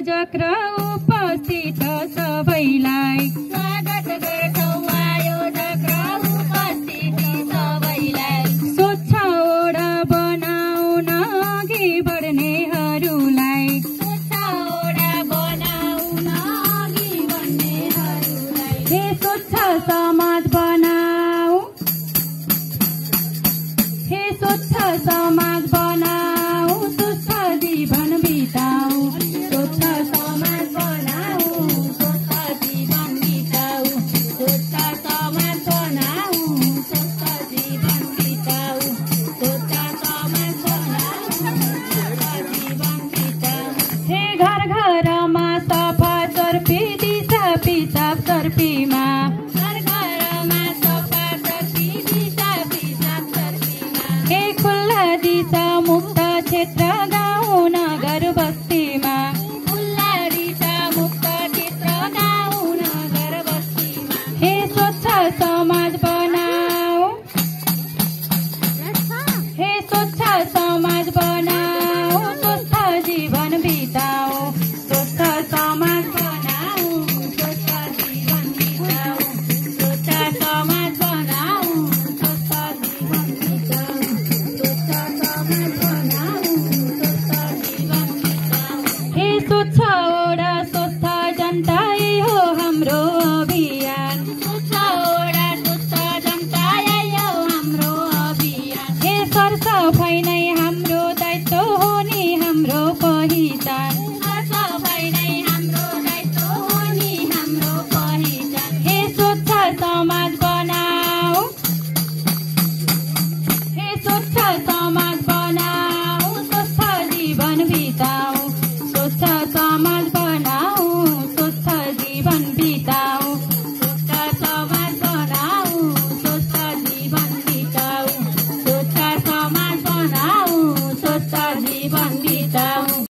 आयोजक र उपस्थित सबैलाई स्वागत गर्छौं आयोजक र उपस्थित सबैलाई। स्वच्छ ओडा बनाउन अघि बढ्नेहरूलाई स्वच्छ ओडा बनाउन अघि बढ्नेहरूलाई हे स्वच्छ समाज बनाऊ, हे स्वच्छ समाज बनाऊ, स्वच्छ जीवन बिताऊ, स्वच्छ समाज बनाऊ, स्वच्छ जीवन बिताऊ, स्वच्छ समाज बनाऊ, स्वच्छ जीवन बिताऊ, स्वच्छ समाज बनाऊ, स्वच्छ जीवन बिताऊ। हे घर घरमा सफा चर्पी दिशा पिसाब चर्पीमा घर घरमा सफा चर्पी दिशा पिसाब चर्पीमा हे खुल्ला दिशा मुक्त क्षेत्र गाउँ नगर बस्तीमा खुल्ला दिशा मुक्त क्षेत्र गाउँ नगर बस्तीमा हे स्वच्छ समाज बनाऊ, हे स्वच्छ समाज बनाऊ, स्वस्थ जीवन बिताऊ, स्वस्थ समाज बनाऊ, स्वच्छ जीवन बिताऊ, स्वच्छ समाज बनाऊ, स्वच्छ जीवन बिताऊ, स्वच्छ समाज बनाऊ, स्वच्छ जीवन बिताऊ। हे स्वच्छ ओडा स्वस्थ जनता यही हो हाम्रो अभियान। स्वच्छ ओडा स्वच्छ जनता यही हो हाम्रो अभियान। हे सरसफाइ नै हाम्रो दायित्व हो नि हाम्रो पहिचान।